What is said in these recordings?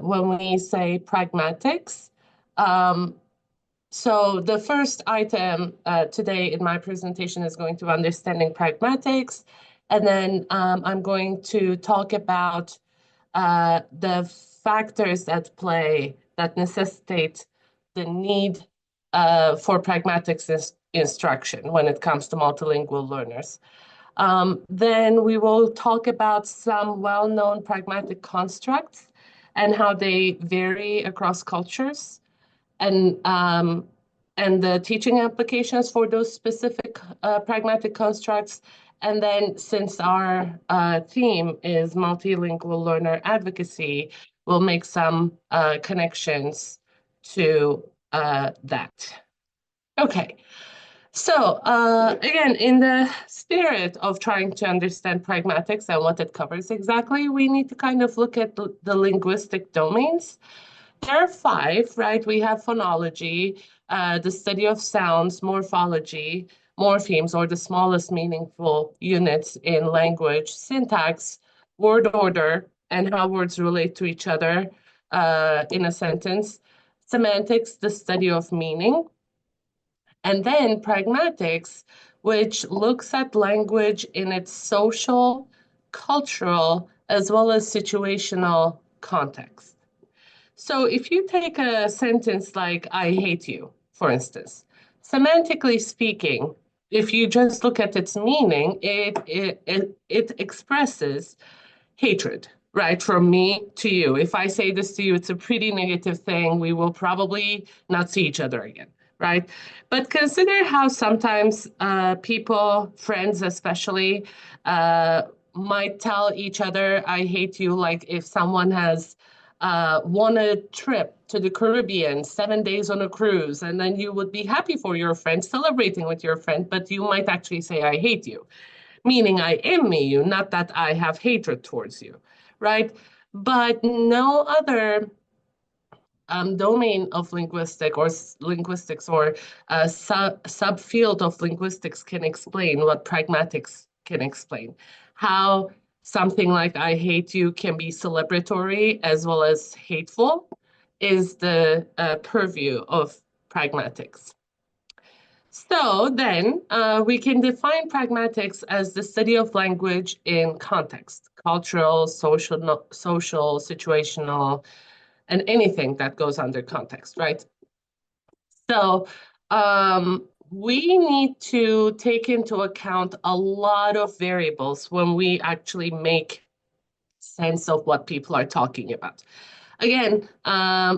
when we say pragmatics. Um, so the first item today in my presentation is going to understanding pragmatics, and then I'm going to talk about the factors at play that necessitate the need for pragmatics instruction when it comes to multilingual learners. Then we will talk about some well-known pragmatic constructs and how they vary across cultures and um, and the teaching applications for those specific pragmatic constructs. And then, since our theme is multilingual learner advocacy, we'll make some connections to that. Okay. So, again, in the spirit of trying to understand pragmatics and what it covers exactly, we need to kind of look at the linguistic domains. There are five, right? We have phonology, the study of sounds, morphology, morphemes, or the smallest meaningful units in language, syntax, word order, and how words relate to each other in a sentence, semantics, the study of meaning, and then pragmatics, which looks at language in its social, cultural, as well as situational context. So if you take a sentence like, I hate you, for instance, semantically speaking, if you just look at its meaning, it expresses hatred, right? From me to you. If I say this to you, it's a pretty negative thing. We will probably not see each other again, right? But consider how sometimes people, friends especially, might tell each other, I hate you, like if someone has won a trip to the Caribbean, 7 days on a cruise, and then you would be happy for your friend, celebrating with your friend, but you might actually say, I hate you, meaning I envy you, not that I have hatred towards you, right? But no other domain of linguistics or subfield of linguistics can explain what pragmatics can explain. How something like I hate you can be celebratory as well as hateful is the purview of pragmatics. So then we can define pragmatics as the study of language in context, cultural, social, situational, and anything that goes under context, right? So we need to take into account a lot of variables when we actually make sense of what people are talking about. Again,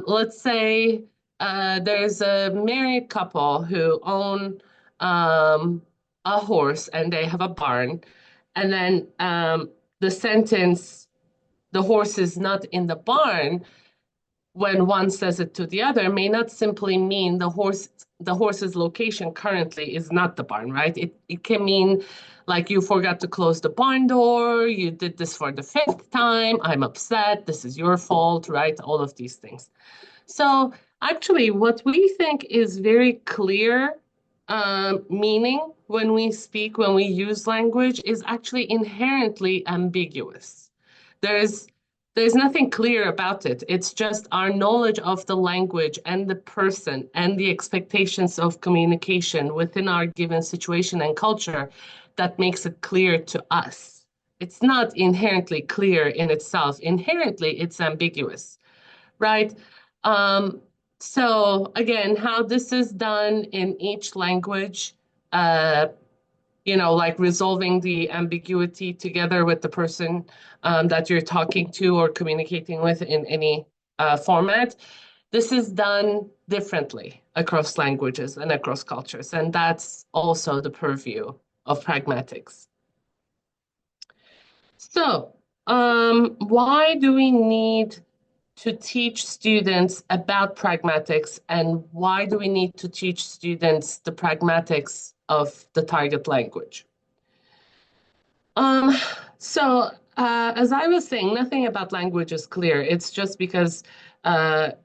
let's say there's a married couple who own a horse and they have a barn, and then the sentence, the horse is not in the barn, when one says it to the other may not simply mean the horse's location currently is not the barn, right? It can mean like you forgot to close the barn door, you did this for the fifth time, I'm upset, this is your fault, right? All of these things. So actually what we think is very clear meaning when we speak, when we use language is actually inherently ambiguous. There's there's nothing clear about it. It's just our knowledge of the language and the person and the expectations of communication within our given situation and culture that makes it clear to us. It's not inherently clear in itself. Inherently, it's ambiguous, right? Um, so again, how this is done in each language, uh, like resolving the ambiguity together with the person that you're talking to or communicating with in any format. This is done differently across languages and across cultures, and that's also the purview of pragmatics. So, why do we need to teach students about pragmatics, and why do we need to teach students the pragmatics of the target language? Um, so As I was saying, nothing about language is clear. It's just because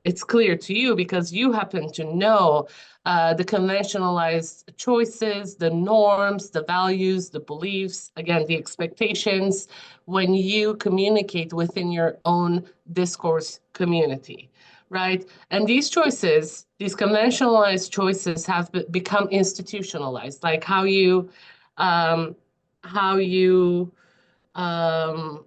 it's clear to you because you happen to know the conventionalized choices, the norms, the values, the beliefs, again, the expectations when you communicate within your own discourse community, right? And these choices, these conventionalized choices have become institutionalized, like um, how you um,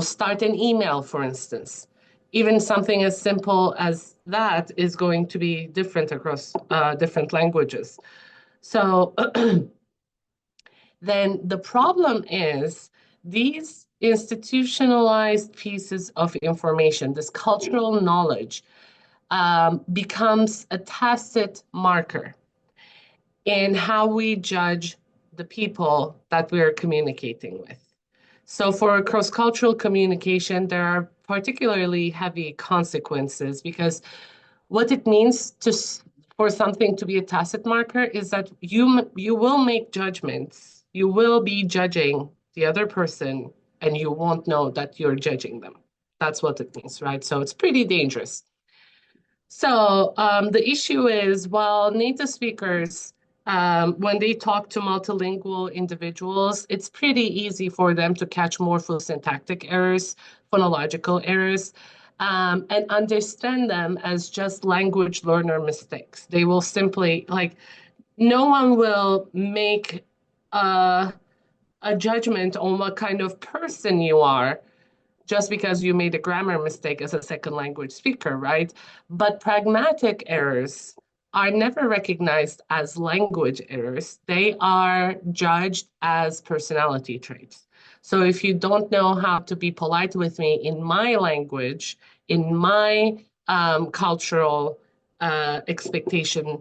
start an email, for instance. Even something as simple as that is going to be different across different languages. So then the problem is these institutionalized pieces of information, this cultural knowledge, becomes a tacit marker in how we judge the people that we are communicating with. So for cross-cultural communication, there are particularly heavy consequences because what it means for something to be a tacit marker is that you will make judgments. You will be judging the other person and you won't know that you're judging them. That's what it means, right? So it's pretty dangerous. So the issue is, while native speakers, when they talk to multilingual individuals, it's pretty easy for them to catch morphosyntactic errors, phonological errors, and understand them as just language learner mistakes. They will simply, like, no one will make a, a judgment on what kind of person you are just because you made a grammar mistake as a second language speaker, right? But pragmatic errors are never recognized as language errors. They are judged as personality traits. So if you don't know how to be polite with me in my language, in my cultural expectation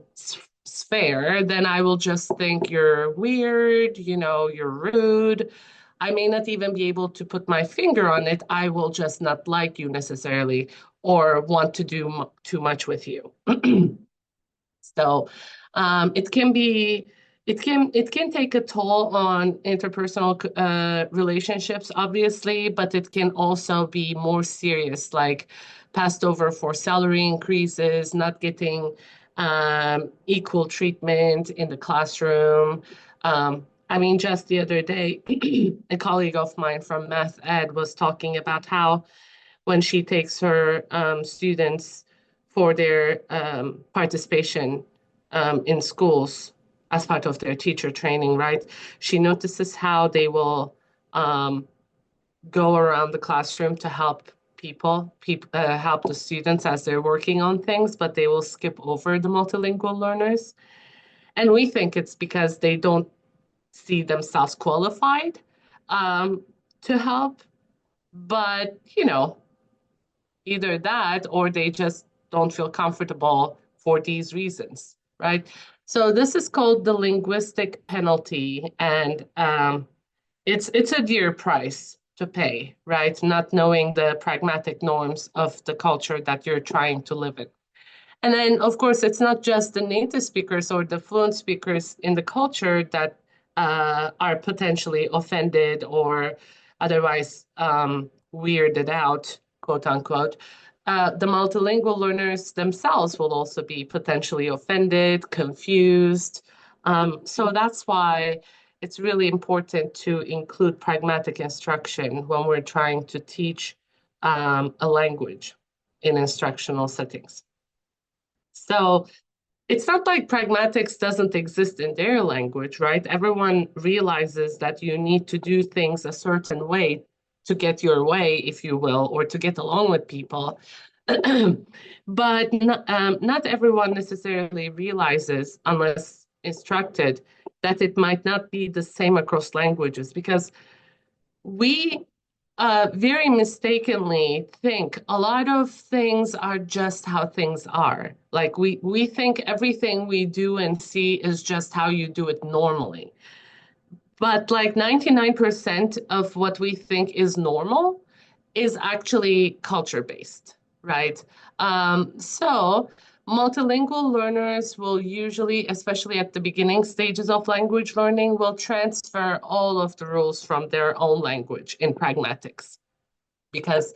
sphere, then I will just think you're weird, you're rude. I may not even be able to put my finger on it. I will just not like you necessarily or want to do too much with you. So it can be it can take a toll on interpersonal relationships, obviously, but it can also be more serious, like passed over for salary increases, not getting equal treatment in the classroom. I mean, just the other day, a colleague of mine from Math Ed was talking about how when she takes her students for their participation in schools as part of their teacher training, right? She notices how they will um, go around the classroom to help help the students as they're working on things, but they will skip over the multilingual learners. And we think it's because they don't see themselves qualified um, to help. But, either that or they just don't feel comfortable for these reasons, right? So this is called the linguistic penalty, and it's a dear price to pay, right? Not knowing the pragmatic norms of the culture that you're trying to live in. And then, of course, it's not just the native speakers or the fluent speakers in the culture that are potentially offended or otherwise weirded out, quote unquote. The multilingual learners themselves will also be potentially offended, confused. So that's why it's really important to include pragmatic instruction when we're trying to teach a language in instructional settings. So it's not like pragmatics doesn't exist in their language, right? Everyone realizes that you need to do things a certain way to get your way, if you will, or to get along with people. But not everyone necessarily realizes, unless instructed, that it might not be the same across languages because we very mistakenly think a lot of things are just how things are. Like we think everything we do and see is just how you do it normally. But like 99% of what we think is normal is actually culture based, right? So Multilingual learners will usually, especially at the beginning stages of language learning, will transfer all of the rules from their own language in pragmatics because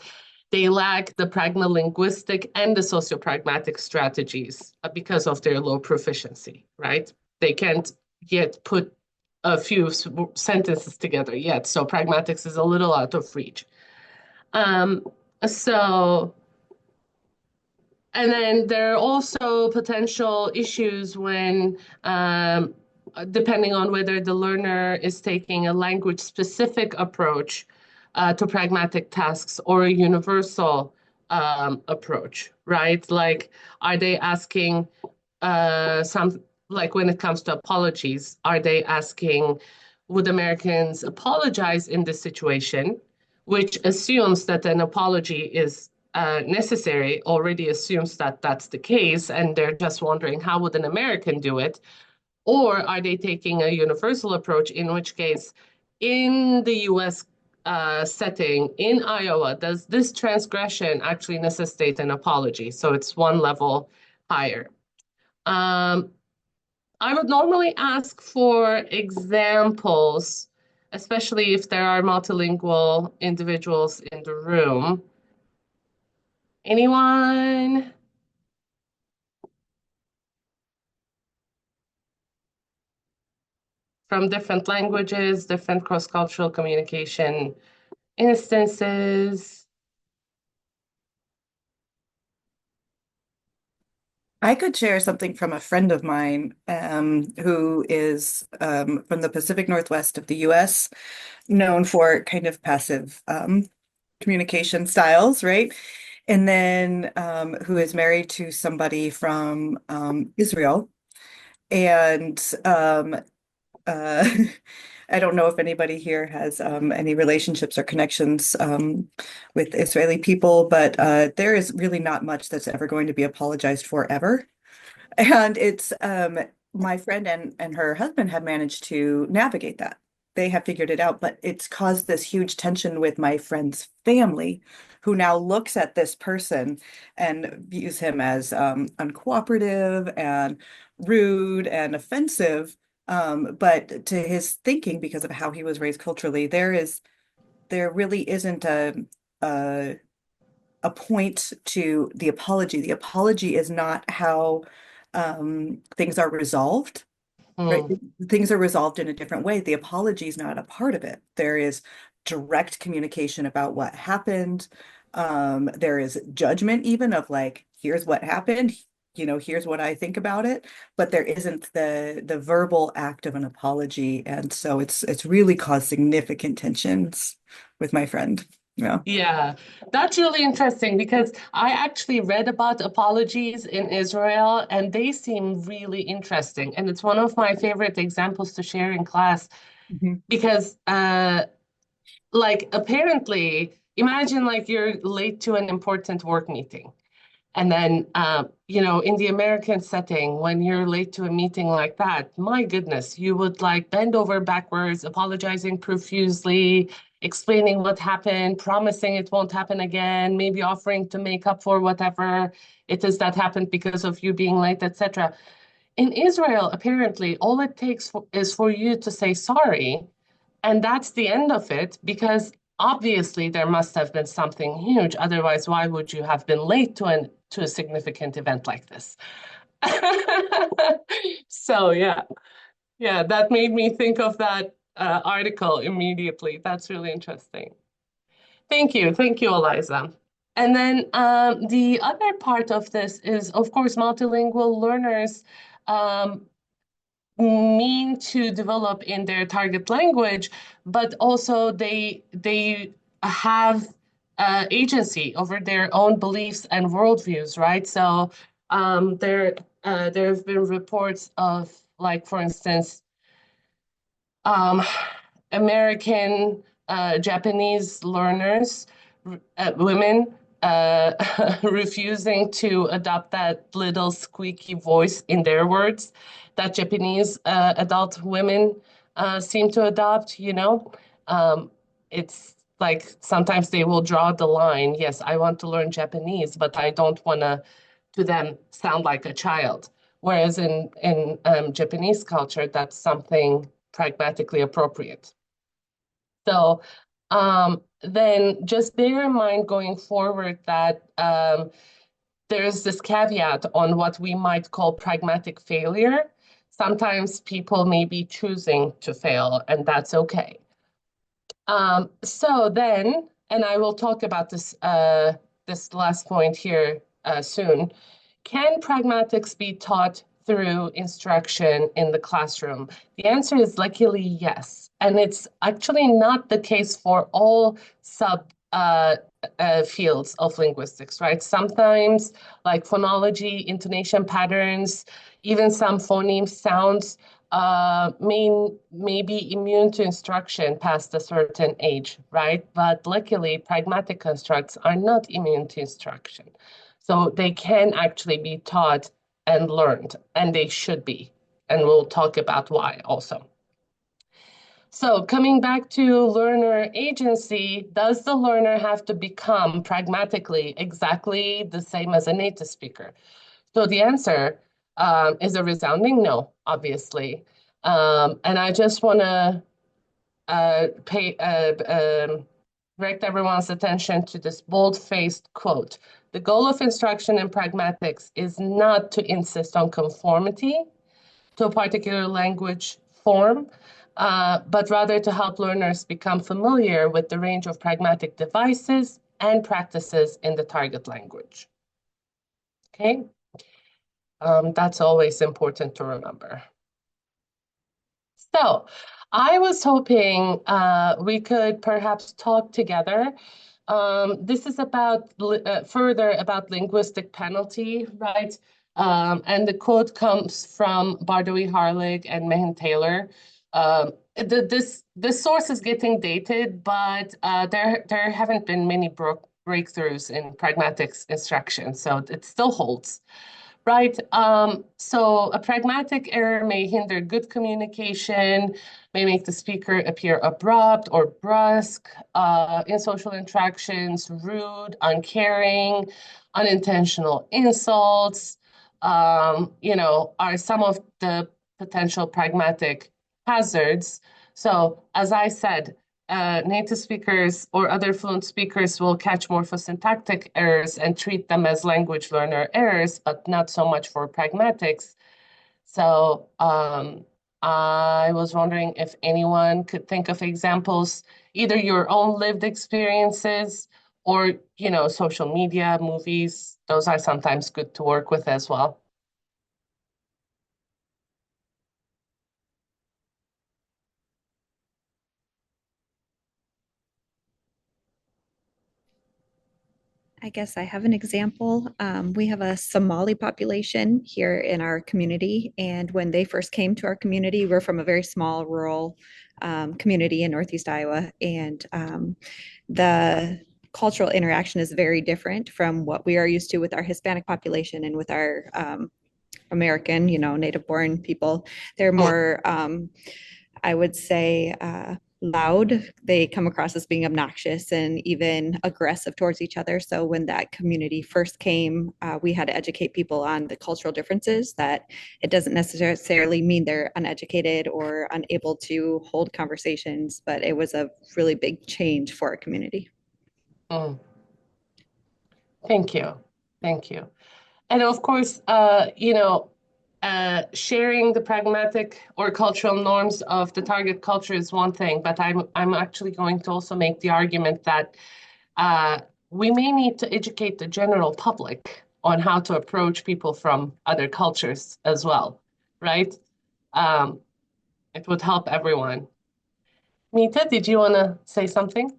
they lack the pragmalinguistic and the sociopragmatic strategies because of their low proficiency, right? They can't yet put a few sentences together yet, so pragmatics is a little out of reach. Um, so and then there are also potential issues when, depending on whether the learner is taking a language specific approach to pragmatic tasks or a universal approach, right? Like, are they asking like when it comes to apologies, are they asking, would Americans apologize in this situation? Which assumes that an apology is necessary, already assumes that that's the case, and they're just wondering how would an American do it? Or are they taking a universal approach, in which case, in the US setting, in Iowa, does this transgression actually necessitate an apology? So it's one level higher. Um, I would normally ask for examples, especially if there are multilingual individuals in the room. Anyone? From different languages, different cross-cultural communication instances. I could share something from a friend of mine who is from the Pacific Northwest of the US, known for kind of passive communication styles, right? And then who is married to somebody from Israel. And uh, I don't know if anybody here has any relationships or connections with Israeli people, but there is really not much that's ever going to be apologized for ever. And it's my friend and her husband have managed to navigate that. They have figured it out, but it's caused this huge tension with my friend's family, who now looks at this person and views him as uncooperative and rude and offensive. But to his thinking, because of how he was raised culturally, there really isn't a a point to the apology. The apology is not how things are resolved, right? Hmm. Things are resolved in a different way. The apology is not a part of it. There is direct communication about what happened. There is judgment even of like, here's what happened, here's what I think about it, but there isn't the verbal act of an apology. And so it's really caused significant tensions with my friend. Yeah. Yeah, that's really interesting because I actually read about apologies in Israel and they seem really interesting. And it's one of my favorite examples to share in class Mhm. because, like, apparently, imagine like you're late to an important work meeting. And then, in the American setting, when you're late to a meeting like that, my goodness, you would like bend over backwards, apologizing profusely, explaining what happened, promising it won't happen again, maybe offering to make up for whatever it is that happened because of you being late, etc. In Israel, apparently, all it takes is for you to say sorry, and that's the end of it, because obviously there must have been something huge. Otherwise, why would you have been late to a significant event like this? So yeah, that made me think of that article immediately. That's really interesting. Thank you, Eliza. And then the other part of this is, of course, multilingual learners um, mean to develop in their target language, but also they have agency over their own beliefs and worldviews, right? So there have been reports of, like, for instance, um, American Japanese learners, women, refusing to adopt that little squeaky voice in their words that Japanese adult women seem to adopt, you know. It's like sometimes they will draw the line. Yes, I want to learn Japanese, but I don't want to to them sound like a child. Whereas in Japanese culture, that's something pragmatically appropriate. So then just bear in mind going forward that there's this caveat on what we might call pragmatic failure. Sometimes people may be choosing to fail, and that's okay. So then, and I will talk about this last point here soon. Can pragmatics be taught through instruction in the classroom? The answer is luckily yes. And it's actually not the case for all sub fields of linguistics, right? Sometimes, like phonology, intonation patterns, even some phoneme sounds may be immune to instruction past a certain age, right? But luckily, pragmatic constructs are not immune to instruction. So they can actually be taught and learned, and they should be. And we'll talk about why also. So coming back to learner agency, does the learner have to become pragmatically exactly the same as a native speaker? So the answer is a resounding no, obviously. And I just want to pay direct everyone's attention to this bold-faced quote. The goal of instruction in pragmatics is not to insist on conformity to a particular language form, but rather to help learners become familiar with the range of pragmatic devices and practices in the target language. Okay, that's always important to remember. So I was hoping we could perhaps talk together. This is about further about linguistic penalty, right? And the quote comes from Bardowee Harlig and Mehin Taylor. This source is getting dated, but there haven't been many breakthroughs in pragmatics instruction, so it still holds. Right. So a pragmatic error may hinder good communication, may make the speaker appear abrupt or brusque in social interactions, rude, uncaring, unintentional insults, are some of the potential pragmatic hazards. So, as I said, native speakers or other fluent speakers will catch morphosyntactic errors and treat them as language learner errors, but not so much for pragmatics. So I was wondering if anyone could think of examples, either your own lived experiences or, social media, movies. Those are sometimes good to work with as well. I guess I have an example. We have a Somali population here in our community, and when they first came to our community, we're from a very small rural community in Northeast Iowa, and the cultural interaction is very different from what we are used to with our Hispanic population and with our American, native-born people. They're more, I would say, loud. They come across as being obnoxious and even aggressive towards each other. So when that community first came, we had to educate people on the cultural differences, that it doesn't necessarily mean they're uneducated or unable to hold conversations, but it was a really big change for our community. Mm. Thank you. Thank you. And of course, sharing the pragmatic or cultural norms of the target culture is one thing, but I'm actually going to also make the argument that we may need to educate the general public on how to approach people from other cultures as well, right? Um, it would help everyone. Mita, did you want to say something?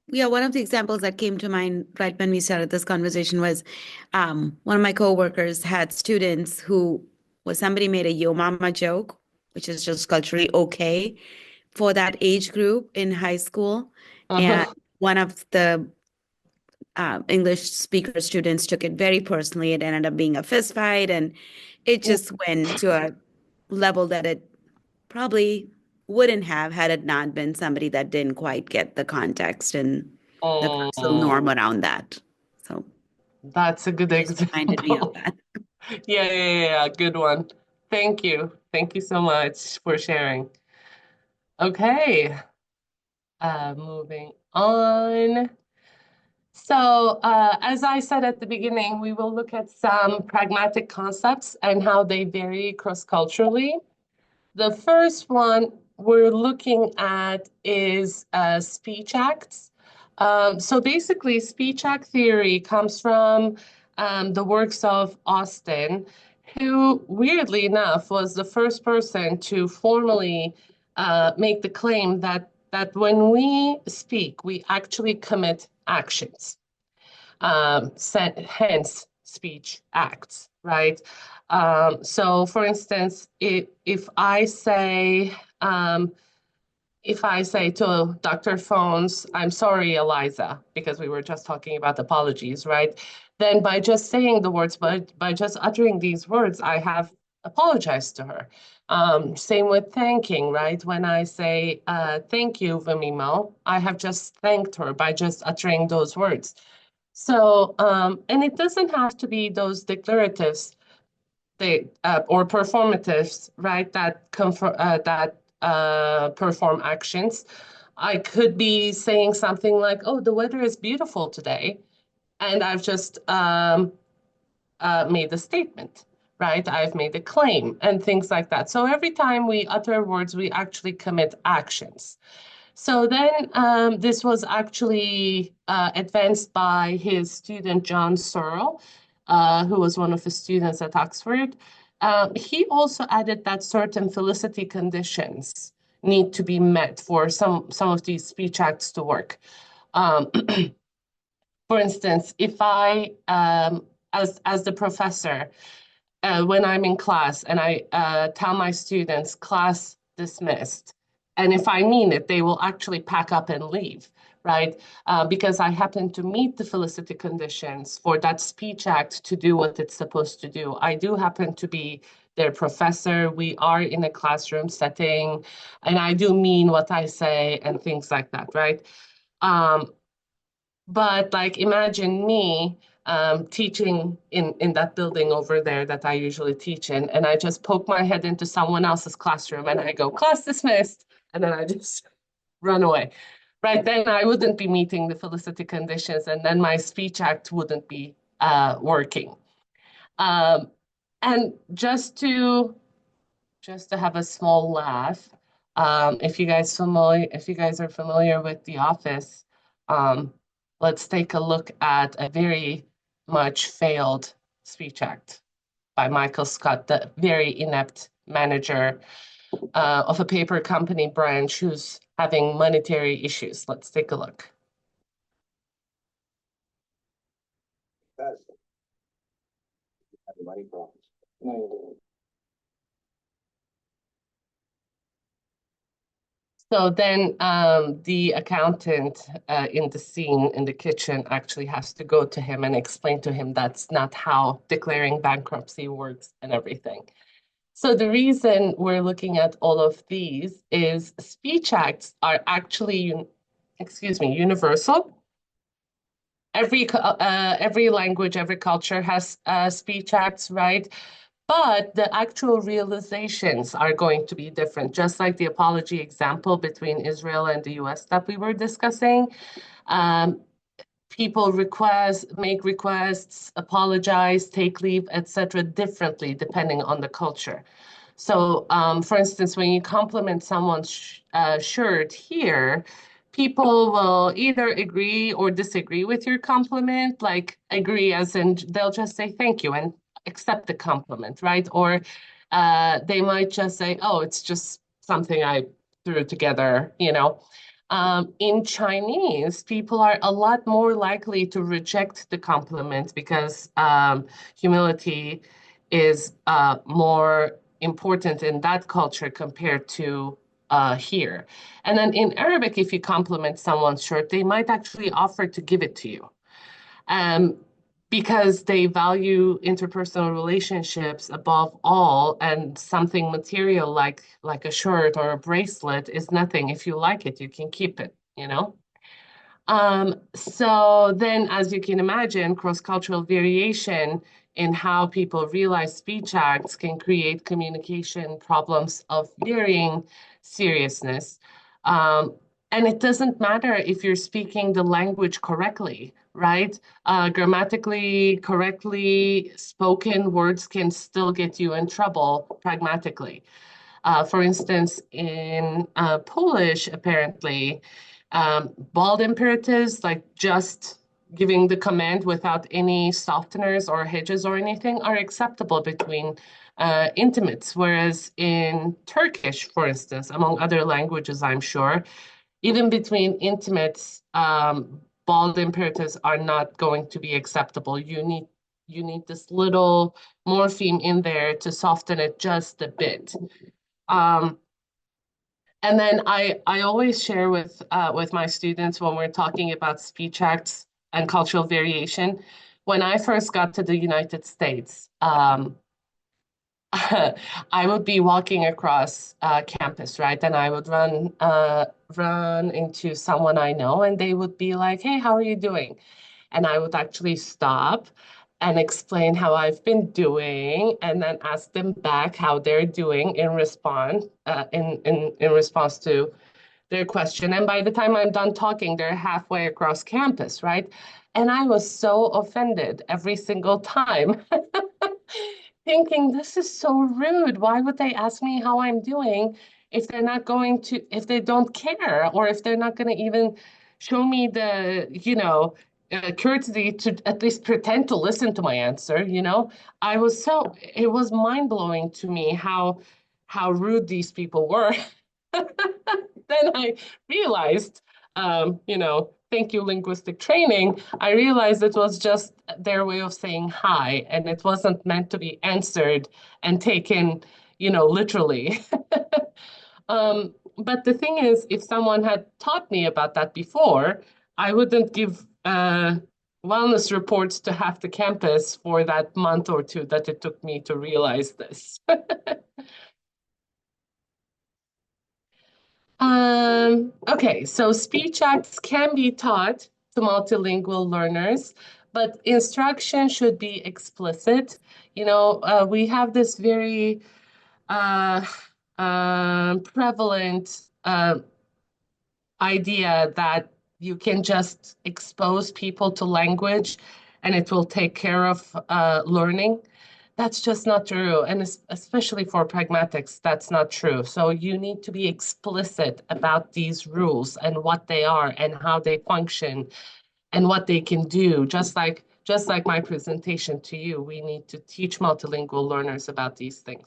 Yeah, one of the examples that came to mind right when we started this conversation was one of my coworkers had students who, well, somebody made a yo mama joke, which is just culturally okay for that age group in high school. And one of the English speaker students took it very personally. It ended up being a fist fight, and it just went to a level that it probably wouldn't have had it not been somebody that didn't quite get the context and the cultural norm around that. So, That's a good Just reminded me of example. that. Yeah, good one. Thank you. Thank you so much for sharing. Okay, moving on. So, as I said at the beginning, we will look at some pragmatic concepts and how they vary cross-culturally. The first one we're looking at is speech acts. So basically, speech act theory comes from the works of Austin, who, weirdly enough, was the first person to formally make the claim that when we speak, we actually commit actions, hence speech acts, right? So, for instance, um, if I say to Dr. Phones, I'm sorry, Eliza, because we were just talking about apologies, right? Then by just saying the words, by just uttering these words, I have apologized to her. Same with thanking, right? When I say, thank you, Vimimo, I have just thanked her by just uttering those words. So, and it doesn't have to be those declaratives or performatives, right? That perform actions. I could be saying something like, "Oh, the weather is beautiful today," and I've just made a statement, right? I've made a claim and things like that. So every time we utter words, we actually commit actions. So then this was actually advanced by his student John Searle, who was one of the students at Oxford. He also added that certain felicity conditions need to be met for some of these speech acts to work. Um, for instance, if I, as the professor, when I'm in class and I tell my students, class dismissed. And if I mean it, they will actually pack up and leave, right? Because I happen to meet the felicity conditions for that speech act to do what it's supposed to do. I do happen to be their professor. We are in a classroom setting, and I do mean what I say and things like that, right? Um, but like imagine me teaching in that building over there that I usually teach in, and I just poke my head into someone else's classroom and I go, class dismissed, and then I just run away. Right then I wouldn't be meeting the felicity conditions, and then my speech act wouldn't be working. Um, and just to have a small laugh. If you guys are familiar with The Office, um, let's take a look at a very much failed speech act by Michael Scott, the very inept manager of a paper company branch who's having monetary issues. Let's take a look. Money problems. So then the accountant in the scene in the kitchen actually has to go to him and explain to him that's not how declaring bankruptcy works and everything. So the reason we're looking at all of these is speech acts are actually, universal. Every language, every culture has speech acts, right? But the actual realizations are going to be different, just like the apology example between Israel and the US that we were discussing. Um, People make requests, apologize, take leave, etc., differently depending on the culture. So, for instance, when you compliment someone's shirt here, people will either agree or disagree with your compliment, like agree as in they'll just say thank you and accept the compliment, right? Or they might just say, oh, it's just something I threw together. In Chinese, people are a lot more likely to reject the compliment because humility is more important in that culture compared to here. And then in Arabic, if you compliment someone's shirt, they might actually offer to give it to you. Um, because they value interpersonal relationships above all, and something material like a shirt or a bracelet is nothing. If you like it, you can keep it. So then, as you can imagine, cross-cultural variation in how people realize speech acts can create communication problems of varying seriousness. Um, and it doesn't matter if you're speaking the language correctly, right? Grammatically correctly spoken words can still get you in trouble pragmatically. For instance, in Polish, apparently, bald imperatives, like just giving the command without any softeners or hedges or anything, are acceptable between intimates. Whereas in Turkish, for instance, among other languages, I'm sure, even between intimates, bald imperatives are not going to be acceptable. You need this little morpheme in there to soften it just a bit. Um, and then I always share with my students when we're talking about speech acts and cultural variation. When I first got to the United States, I would be walking across campus, right? And I would run into someone I know, and they would be like, "Hey, how are you doing?" And I would actually stop and explain how I've been doing, and then ask them back how they're doing in response to their question. And by the time I'm done talking, they're halfway across campus, right? And I was so offended every single time, thinking this is so rude. Why would they ask me how I'm doing if they're not going to, if they don't care, or if they're not going to even show me the, courtesy to at least pretend to listen to my answer. It was mind-blowing to me how rude these people were. Then I realized, thank you, linguistic training. I realized it was just their way of saying hi, and it wasn't meant to be answered and taken, literally. But the thing is, if someone had taught me about that before, I wouldn't give wellness reports to half the campus for that month or two that it took me to realize this. Okay, so speech acts can be taught to multilingual learners, but instruction should be explicit. We have this very uh, prevalent idea that you can just expose people to language and it will take care of learning. That's just not true. And especially for pragmatics, that's not true. So you need to be explicit about these rules and what they are and how they function and what they can do. Just like my presentation to you, we need to teach multilingual learners about these things.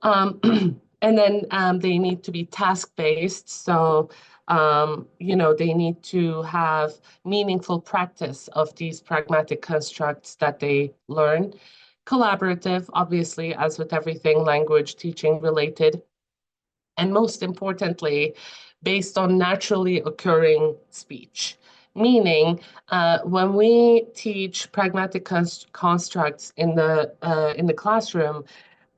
Um, and then they need to be task-based. So, they need to have meaningful practice of these pragmatic constructs that they learn. Collaborative, obviously, as with everything language teaching related. And most importantly, based on naturally occurring speech. Meaning, when we teach pragmatic constructs in the classroom,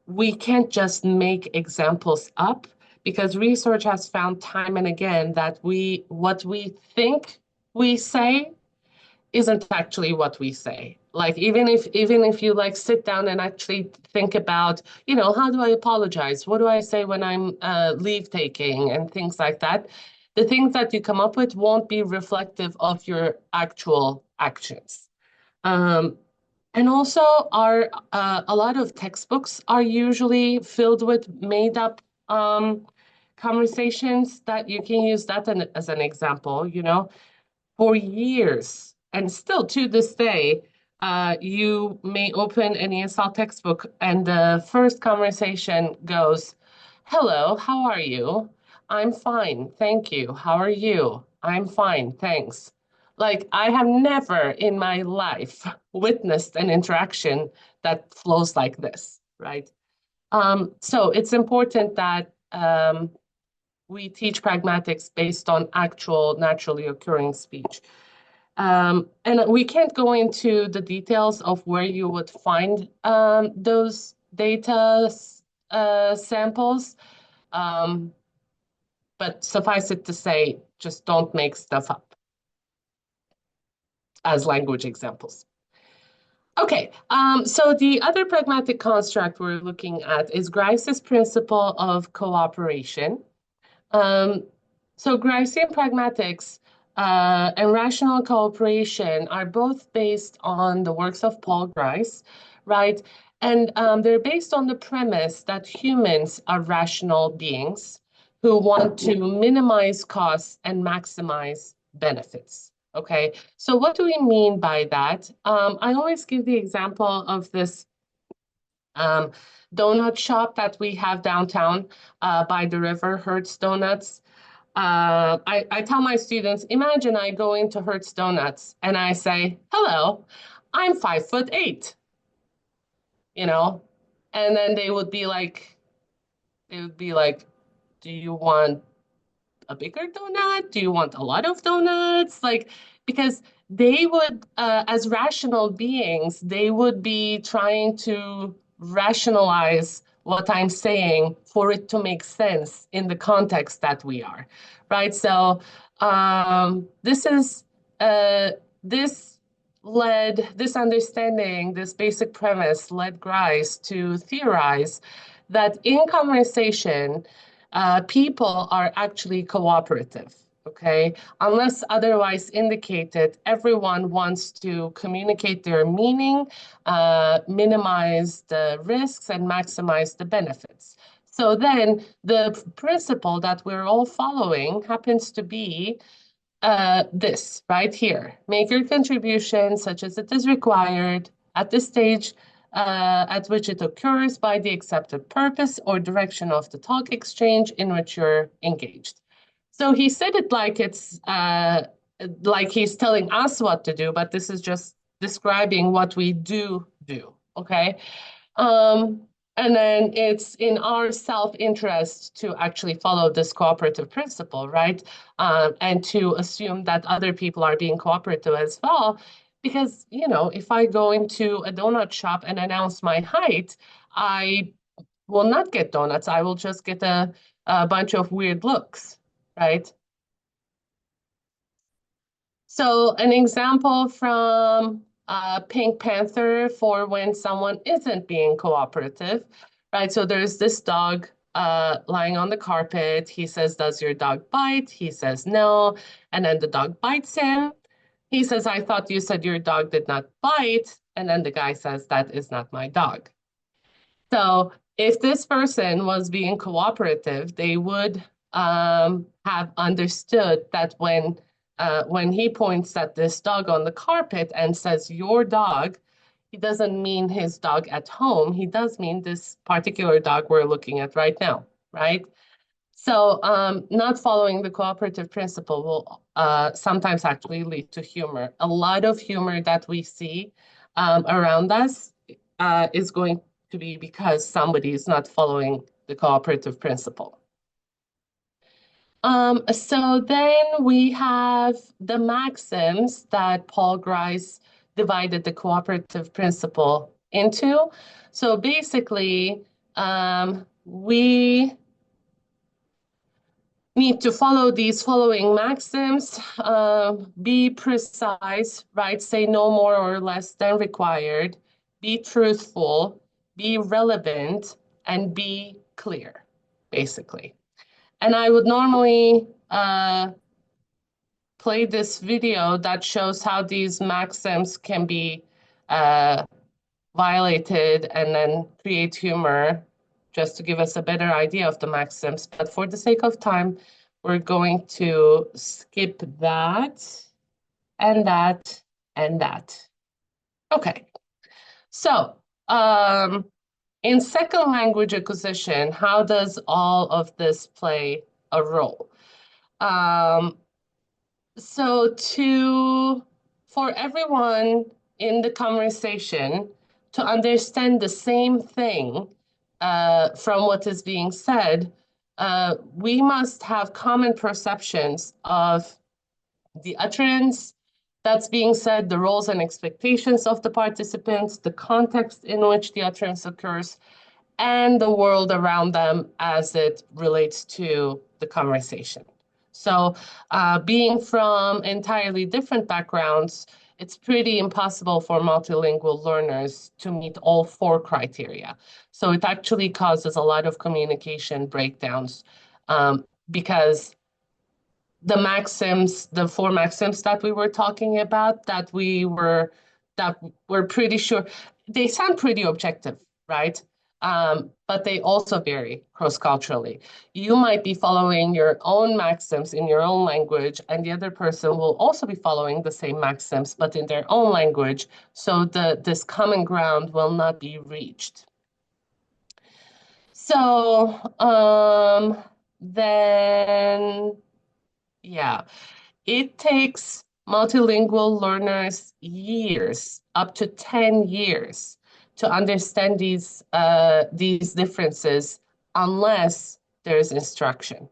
we can't just make examples up because research has found time and again that what we think we say isn't actually what we say. Like even if you like sit down and actually think about, how do I apologize? What do I say when I'm leave taking and things like that? The things that you come up with won't be reflective of your actual actions. Um, and also, a lot of textbooks are usually filled with made up conversations that you can use that as an example, for years. And still to this day, you may open an ESL textbook and the first conversation goes, "Hello, how are you? I'm fine, thank you. How are you? I'm fine, thanks." Like, I have never in my life witnessed an interaction that flows like this, right? So it's important that we teach pragmatics based on actual naturally occurring speech. And we can't go into the details of where you would find those data samples, um, but suffice it to say, just don't make stuff up. as language examples. Okay, so the other pragmatic construct we're looking at is Grice's principle of cooperation. So Gricean pragmatics and rational cooperation are both based on the works of Paul Grice, right? And they're based on the premise that humans are rational beings who want to minimize costs and maximize benefits. Okay, so what do we mean by that? I always give the example of this donut shop that we have downtown by the river, Hertz Donuts. I tell my students, imagine I go into Hertz Donuts and I say, hello, I'm 5'8", and then they would be like, do you want a bigger donut? Do you want a lot of donuts? Like, because they would, as rational beings, they would be trying to rationalize what I'm saying for it to make sense in the context that we are, right? So this understanding, this basic premise led Grice to theorize that in conversation, people are actually cooperative, okay? Unless otherwise indicated, everyone wants to communicate their meaning, minimize the risks, and maximize the benefits. So then the principle that we're all following happens to be this right here. Make your contribution such as it is required at this stage at which it occurs by the accepted purpose or direction of the talk exchange in which you're engaged. So he said it like it's like he's telling us what to do, but this is just describing what we do, okay? And then it's in our self-interest to actually follow this cooperative principle, right? And to assume that other people are being cooperative as well. Because, if I go into a donut shop and announce my height, I will not get donuts. I will just get a bunch of weird looks, right? So an example from Pink Panther for when someone isn't being cooperative, right? So there's this dog lying on the carpet. He says, does your dog bite? He says, no. And then the dog bites him. He says, I thought you said your dog did not bite. And then the guy says, that is not my dog. So if this person was being cooperative, they would have understood that when he points at this dog on the carpet and says, your dog, he doesn't mean his dog at home. He does mean this particular dog we're looking at right now, right? So not following the cooperative principle will sometimes actually lead to humor. A lot of humor that we see around us is going to be because somebody is not following the cooperative principle. So then we have the maxims that Paul Grice divided the cooperative principle into. So basically, we need to follow these following maxims. Be precise, right? Say no more or less than required. Be truthful, be relevant, and be clear, basically. And I would normally play this video that shows how these maxims can be violated and then create humor, just to give us a better idea of the maxims. But for the sake of time, we're going to skip that and that and that. Okay, so in second language acquisition, how does all of this play a role? So for everyone in the conversation to understand the same thing from what is being said, we must have common perceptions of the utterance that's being said, the roles and expectations of the participants, the context in which the utterance occurs, and the world around them as it relates to the conversation. So being from entirely different backgrounds, it's pretty impossible for multilingual learners to meet all 4 criteria. So it actually causes a lot of communication breakdowns because the maxims, the 4 maxims that we were talking about, that we're pretty sure, they sound pretty objective, right? But they also vary cross-culturally. You might be following your own maxims in your own language, and the other person will also be following the same maxims, but in their own language. So this common ground will not be reached. So then, yeah. It takes multilingual learners years, up to 10 years, to understand these differences unless there's instruction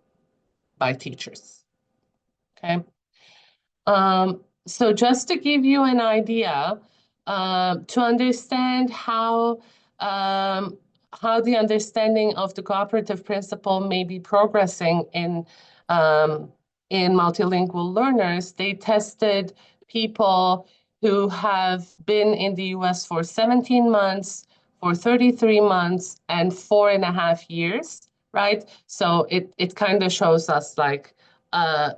by teachers. Okay. So just to give you an idea, to understand how the understanding of the cooperative principle may be progressing in multilingual learners, they tested people who have been in the US for 17 months, for 33 months, and 4.5 years, right? So it kind of shows us like a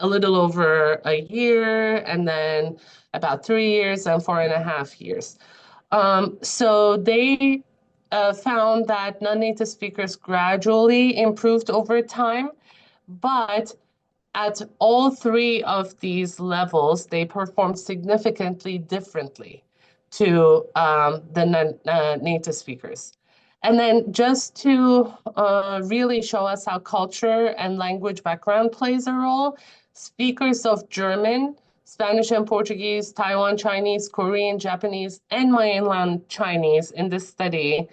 little over a year, and then about 3 years and 4.5 years. So they found that non-native speakers gradually improved over time, but at all 3 of these levels, they performed significantly differently to the native speakers. And then just to really show us how culture and language background plays a role, speakers of German, Spanish and Portuguese, Taiwan Chinese, Korean, Japanese, and mainland Chinese in this study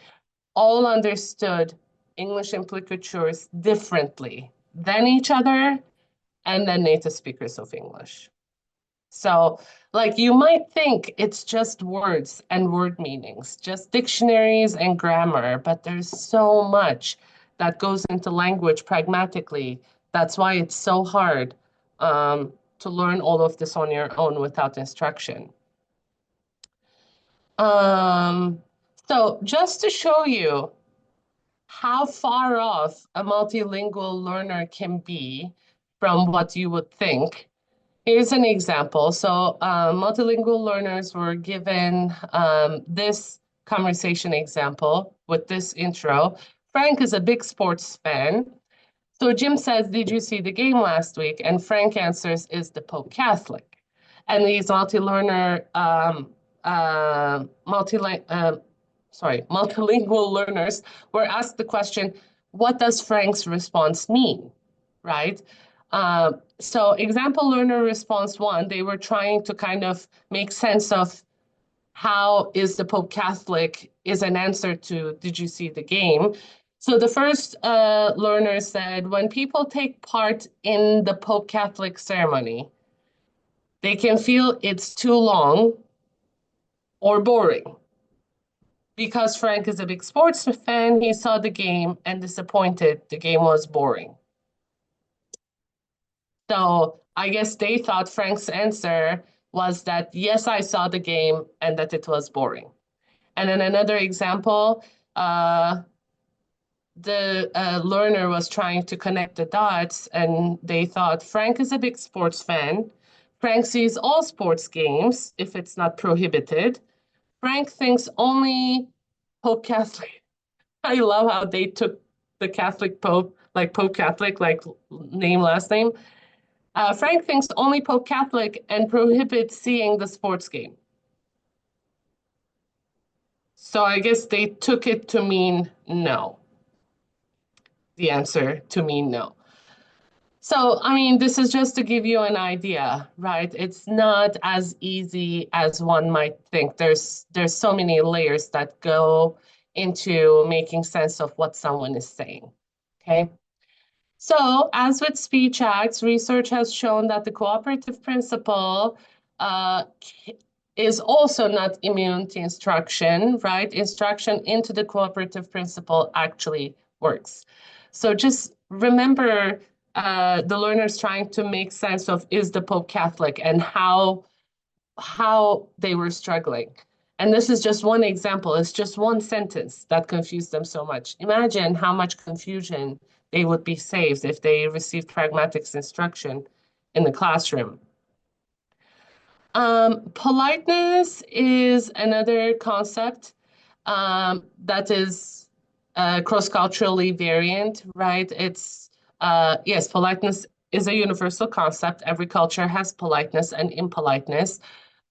all understood English implicatures differently than each other and than native speakers of English. So, like, you might think it's just words and word meanings, just dictionaries and grammar, but there's so much that goes into language pragmatically. That's why it's so hard to learn all of this on your own without instruction. So just to show you how far off a multilingual learner can be from what you would think, here's an example. So multilingual learners were given this conversation example with this intro. Frank is a big sports fan. So Jim says, "Did you see the game last week?" And Frank answers, "Is the Pope Catholic?" And these multilingual learners were asked the question, what does Frank's response mean, right? So example learner response 1, they were trying to kind of make sense of how is the Pope Catholic is an answer to, did you see the game? So the first learner said, when people take part in the Pope Catholic ceremony, they can feel it's too long or boring. Because Frank is a big sports fan, he saw the game and disappointed the game was boring. So I guess they thought Frank's answer was that, yes, I saw the game and that it was boring. And then another example, the learner was trying to connect the dots and they thought Frank is a big sports fan. Frank sees all sports games if it's not prohibited. Frank thinks only Pope Catholic. I love how they took the Catholic Pope, like Pope Catholic, like name, last name. Frank thinks only Pope Catholic and prohibits seeing the sports game. So I guess they took it to mean no. The answer to mean no. So, I mean, this is just to give you an idea, right? It's not as easy as one might think. There's so many layers that go into making sense of what someone is saying, okay? So, as with speech acts, research has shown that the cooperative principle is also not immune to instruction, right? Instruction into the cooperative principle actually works. So just remember the learners trying to make sense of, is the Pope Catholic, and how how they were struggling. And this is just one example. It's just one sentence that confused them so much. Imagine how much confusion they would be saved if they received pragmatics instruction in the classroom. Politeness is another concept that is cross-culturally variant, right? Yes, politeness is a universal concept. Every culture has politeness and impoliteness,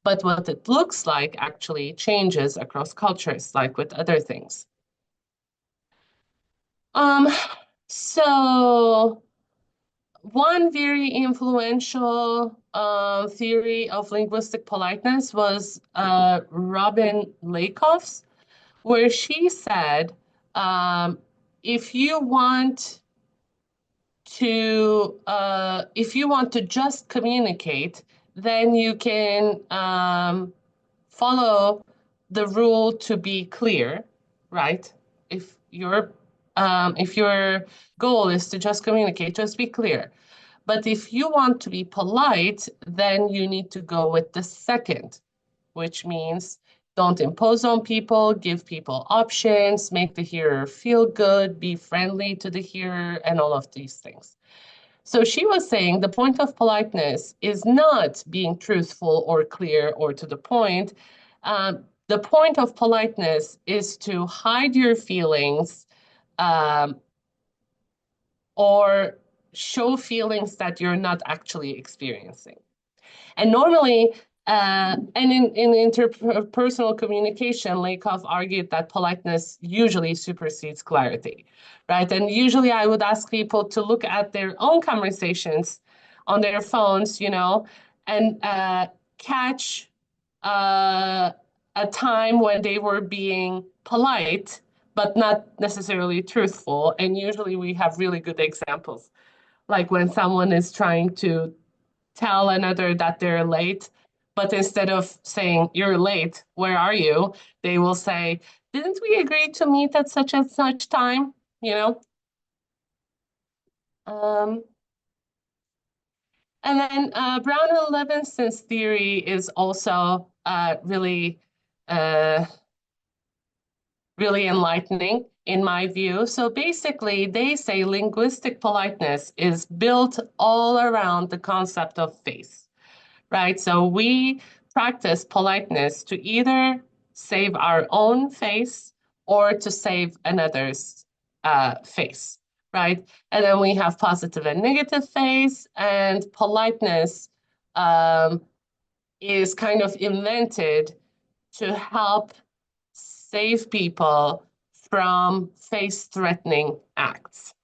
but what it looks like actually changes across cultures, like with other things. Um, so one very influential theory of linguistic politeness was Robin Lakoff's, where she said, if you want to just communicate, then you can follow the rule to be clear, right? If your goal is to just communicate, just be clear. But if you want to be polite, then you need to go with the second, which means don't impose on people, give people options, make the hearer feel good, be friendly to the hearer, and all of these things. So she was saying the point of politeness is not being truthful or clear or to the point. The point of politeness is to hide your feelings or show feelings that you're not actually experiencing. And normally, and in interpersonal communication, Lakoff argued that politeness usually supersedes clarity, right? And usually I would ask people to look at their own conversations on their phones, and catch a time when they were being polite, but not necessarily truthful. And usually we have really good examples, like when someone is trying to tell another that they're late, but instead of saying, "You're late, where are you?" they will say, "Didn't we agree to meet at such and such time?" You know? Um, and then Brown and Levinson's theory is also uh, really enlightening in my view. So basically, they say linguistic politeness is built all around the concept of face, right? So we practice politeness to either save our own face or to save another's face, right? And then we have positive and negative face, and politeness is kind of invented to help save people from face-threatening acts.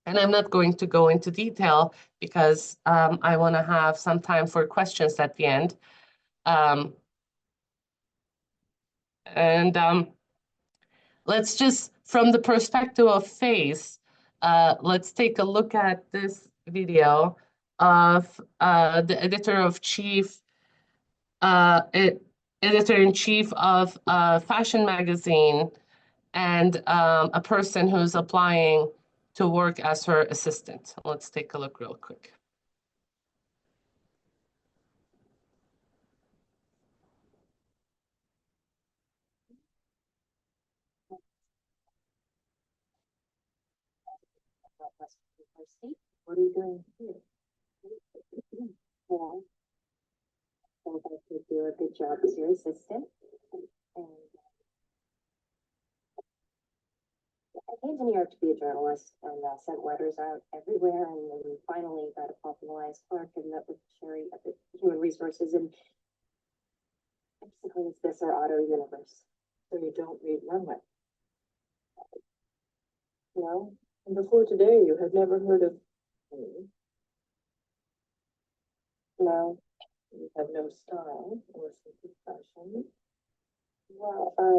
And I'm not going to go into detail because I want to have some time for questions at the end. Um, and let's just, from the perspective of face, let's take a look at this video of the editor-in-chief of a fashion magazine and a person who's applying to work as her assistant. Let's take a look real quick. What are you doing here? Well, I think I could do a good job as your assistant. And I came to New York to be a journalist and sent letters out everywhere. And then finally got a call from Elias Clark and met with Sherry at the Human Resources. And basically, it's this or auto universe. So you don't read runway. No. And before today, you had never heard of me. No. You have no style or sense of fashion. Well, I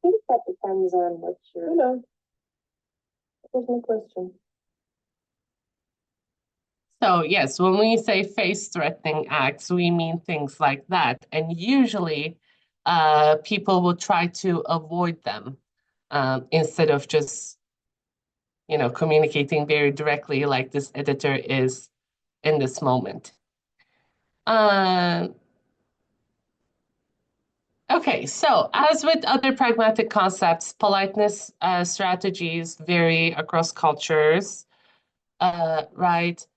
think that depends on what you're. No, there's no question. So yes, when we say face-threatening acts, we mean things like that. And usually people will try to avoid them instead of just, communicating very directly like this editor is in this moment. Um, okay, so as with other pragmatic concepts, politeness strategies vary across cultures, right?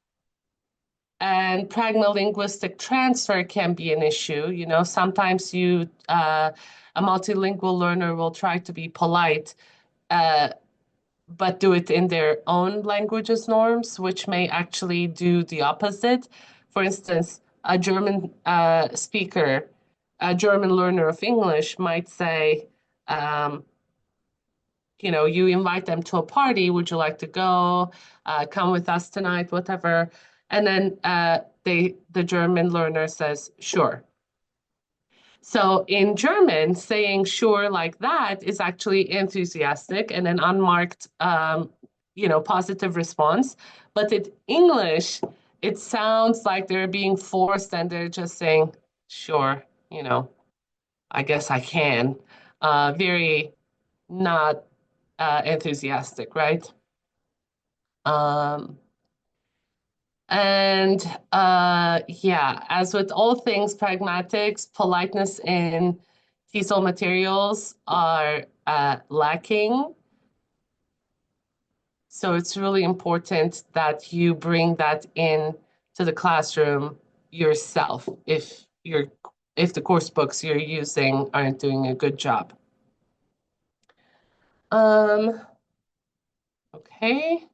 And pragmalinguistic transfer can be an issue. You know, sometimes a multilingual learner will try to be polite, but do it in their own language's norms, which may actually do the opposite. For instance, a German speaker, a German learner of English might say, um, you know, you invite them to a party, would you like to go? Come with us tonight, whatever. And then the German learner says, sure. So in German, saying sure like that is actually enthusiastic and an unmarked, you know, positive response. But in English, it sounds like they're being forced and they're just saying, sure, you know, I guess I can. Very not enthusiastic, right? Um, and yeah, as with all things pragmatics, politeness in TESOL materials are lacking. So it's really important that you bring that in to the classroom yourself if the course books you're using aren't doing a good job. Okay.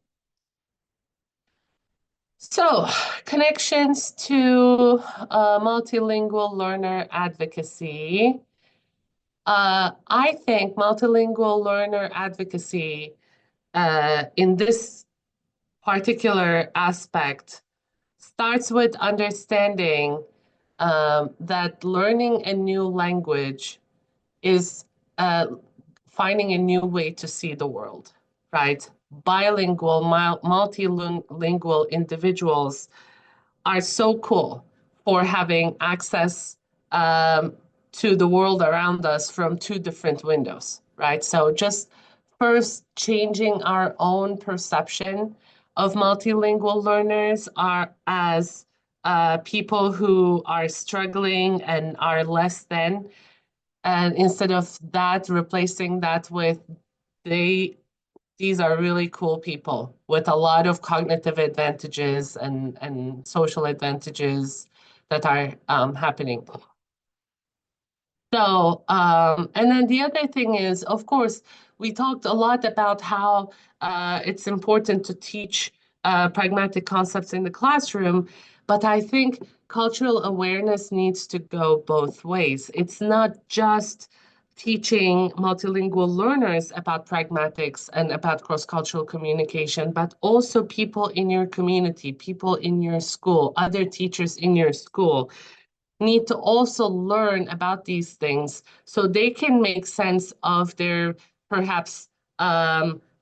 So, connections to multilingual learner advocacy. I think multilingual learner advocacy in this particular aspect starts with understanding that learning a new language is finding a new way to see the world, right? Bilingual, multilingual individuals are so cool for having access to the world around us from two different windows, right? So just first changing our own perception of multilingual learners are as people who are struggling and are less than, and instead of that, replacing that with they these are really cool people with a lot of cognitive advantages and social advantages that are happening. So, and then the other thing is, of course, we talked a lot about how it's important to teach pragmatic concepts in the classroom, but I think cultural awareness needs to go both ways. It's not just teaching multilingual learners about pragmatics and about cross-cultural communication, but also people in your community, people in your school, other teachers in your school need to also learn about these things so they can make sense of their perhaps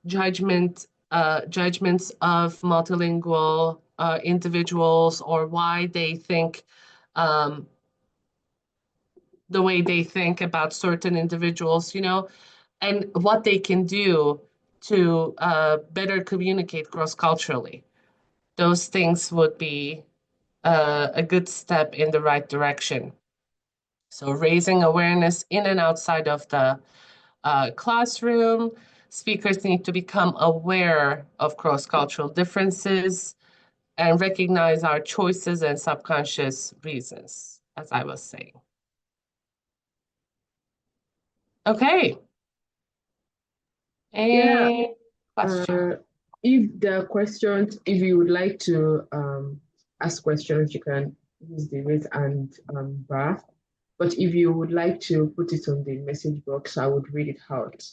judgments of multilingual individuals or why they think the way they think about certain individuals, you know, and what they can do to better communicate cross-culturally. Those things would be a good step in the right direction. So raising awareness in and outside of the classroom, speakers need to become aware of cross-cultural differences and recognize our choices and subconscious reasons, as I was saying. Okay. Any questions? If there are questions, if you would like to ask questions, you can use the raise hand bar. But if you would like to put it on the message box, I would read it out.